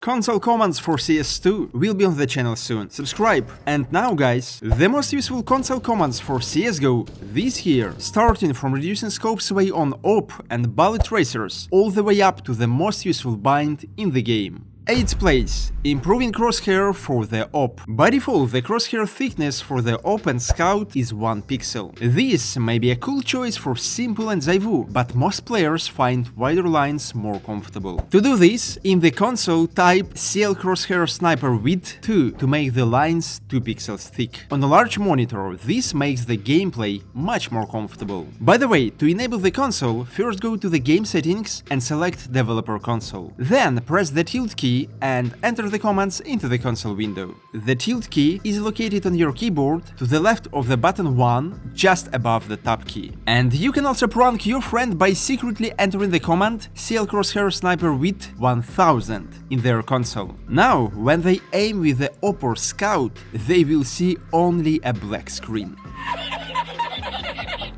Console commands for CS2 will be on the channel soon, subscribe! And now guys, the most useful console commands for CSGO, these here, starting from reducing scope sway on AWP and bullet tracers, all the way up to the most useful bind in the game. 8th place, improving crosshair for the AWP. By default, the crosshair thickness for the AWP and Scout is 1 pixel. This may be a cool choice for Simple and Zaivu, but most players find wider lines more comfortable. To do this, in the console type CL crosshair sniper width 2 to make the lines 2 pixels thick. On a large monitor, this makes the gameplay much more comfortable. By the way, to enable the console, first go to the game settings and select Developer Console. Then press the Tilt key and enter the commands into the console window. The Tilt key is located on your keyboard to the left of the button 1, just above the Tab key. And you can also prank your friend by secretly entering the command CL crosshair sniper width 1000 in their console. Now, when they aim with the AWP or Scout, they will see only a black screen.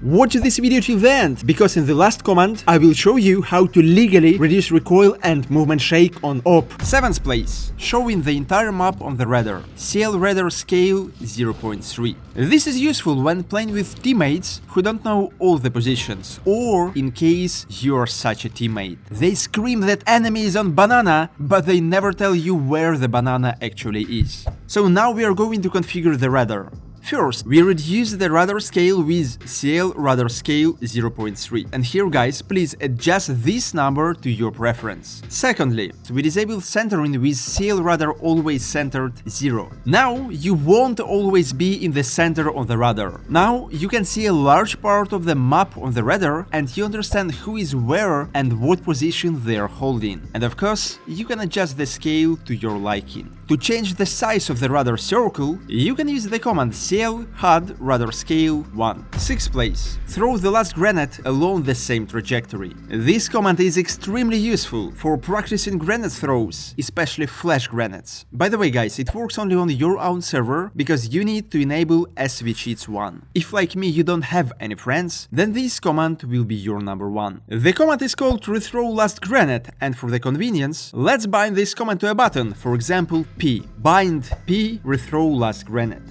Watch this video till the end, because in the last command I will show you how to legally reduce recoil and movement shake on AWP. 7th place, showing the entire map on the radar. CL radar scale 0.3. This is useful when playing with teammates who don't know all the positions, or in case you are such a teammate. They scream that enemy is on banana, but they never tell you where the banana actually is. So now we are going to configure the radar. First, we reduce the radar scale with CL radar scale 0.3. And here guys, please adjust this number to your preference. Secondly, we disable centering with CL radar always centered 0. Now, you won't always be in the center of the radar. Now, you can see a large part of the map on the radar and you understand who is where and what position they are holding. And of course, you can adjust the scale to your liking. To change the size of the radar circle, you can use the command CL HUD radar scale 1. 6th place, throw the last grenade along the same trajectory. This command is extremely useful for practicing grenade throws, especially flash grenades. By the way guys, it works only on your own server, because you need to enable SVCheats 1. If like me you don't have any friends, then this command will be your number 1. The command is called rethrow last grenade, and for the convenience, let's bind this command to a button, for example P. Bind P rethrow last grenade.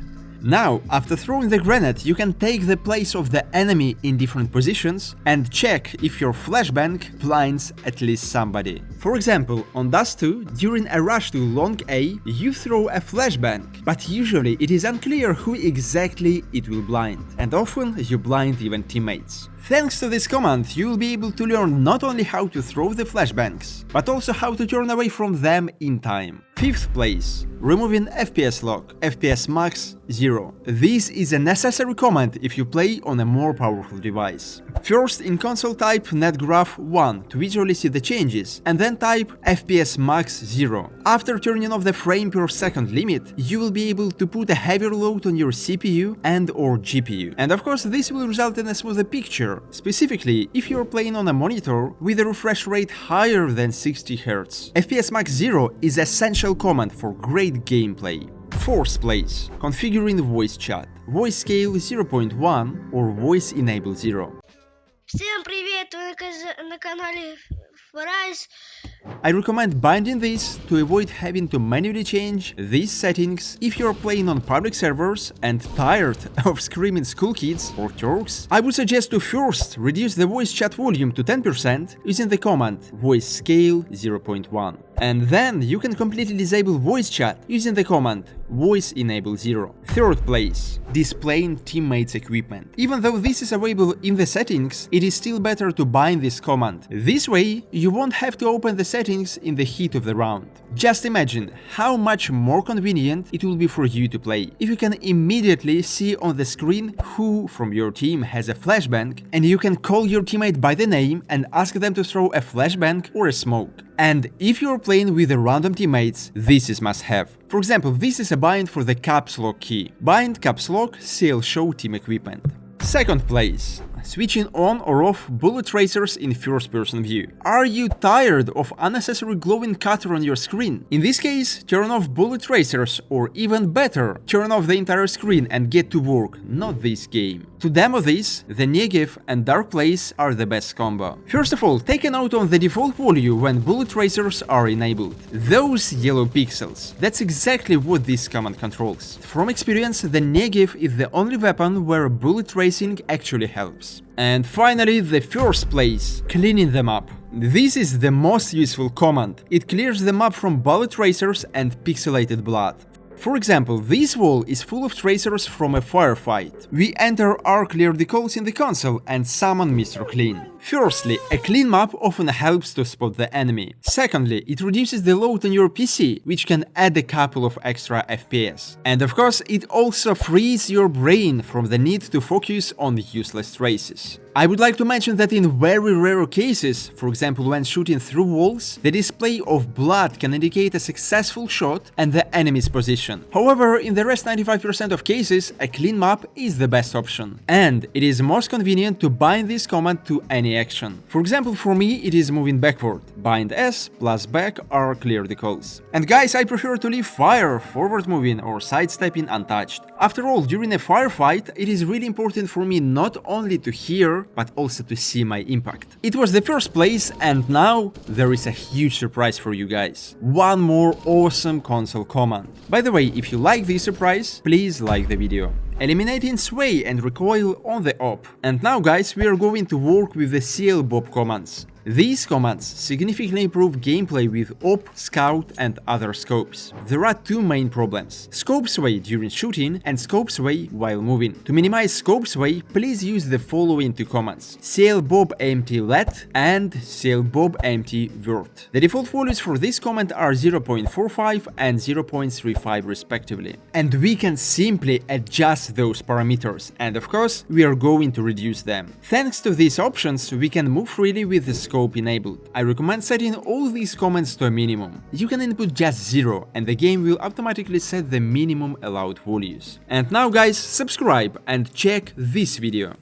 Now, after throwing the grenade, you can take the place of the enemy in different positions and check if your flashbang blinds at least somebody. For example, on Dust 2, during a rush to long A, you throw a flashbang, but usually it is unclear who exactly it will blind, and often you blind even teammates. Thanks to this command, you will be able to learn not only how to throw the flashbangs, but also how to turn away from them in time. 5th place, removing FPS lock, FPS max 0. This is a necessary command if you play on a more powerful device. First, in console type netgraph 1 to visually see the changes, and then type FPS max 0. After turning off the frame per second limit, you will be able to put a heavier load on your CPU and or GPU. And of course, this will result in a smoother picture, specifically if you're playing on a monitor with a refresh rate higher than 60 Hz. FPS max 0 is essential command for great gameplay. 4th place, configuring voice chat, voice scale 0.1 or voice enable 0. Всем привет, вы на канале Rise. I recommend binding this to avoid having to manually change these settings if you're playing on public servers and tired of screaming school kids or Turks. I would suggest to first reduce the voice chat volume to 10% using the command voice scale 0.1. And then you can completely disable voice chat using the command voice enable 0. 3rd place, displaying teammates' equipment. Even though this is available in the settings, it is still better to bind this command. This way, you won't have to open the settings in the heat of the round. Just imagine how much more convenient it will be for you to play if you can immediately see on the screen who from your team has a flashbang, and you can call your teammate by the name and ask them to throw a flashbang or a smoke. And if you're playing with random teammates, this is must-have. For example, this is a bind for the caps lock key. Bind caps lock CL show team equipment. 2nd place, 1. Switching on or off bullet tracers in first-person view. Are you tired of unnecessary glowing cutter on your screen? In this case, turn off bullet tracers, or even better, turn off the entire screen and get to work, not this game. To demo this, the Negev and Dark Place are the best combo. First of all, take a note on the default value when bullet tracers are enabled. Those yellow pixels, that's exactly what this command controls. From experience, the Negev is the only weapon where bullet tracing actually helps. And finally, the first place, cleaning them up. This is the most useful command. It clears the map from bullet tracers and pixelated blood. For example, this wall is full of tracers from a firefight. We enter our clear decals in the console and summon Mr. Clean. Firstly, a clean map often helps to spot the enemy. Secondly, it reduces the load on your PC, which can add a couple of extra FPS. And of course, it also frees your brain from the need to focus on useless traces. I would like to mention that in very rare cases, for example when shooting through walls, the display of blood can indicate a successful shot and the enemy's position. However, in the rest 95% of cases, a clean map is the best option. And it is most convenient to bind this command to any action. For example, for me it is moving backward. Bind S plus back are clear decals. And guys, I prefer to leave fire, forward moving or sidestepping untouched. After all, during a firefight, it is really important for me not only to hear, but also to see my impact. It was the first place, and now there is a huge surprise for you guys. One more awesome console command. By the way, if you like this surprise, please like the video. Eliminating sway and recoil on the op. And now guys, we are going to work with the CL Bob commands. These commands significantly improve gameplay with op, scout and other scopes. There are two main problems: scope sway during shooting and scope sway while moving. To minimize scope sway, please use the following two commands: CL Bob empty let and CL Bob empty vert. The default values for this command are 0.45 and 0.35 respectively. And we can simply adjust those parameters, and of course, we are going to reduce them. Thanks to these options, we can move freely with the scope enabled. I recommend setting all these commands to a minimum. You can input just 0 and the game will automatically set the minimum allowed values. And now guys, subscribe and check this video.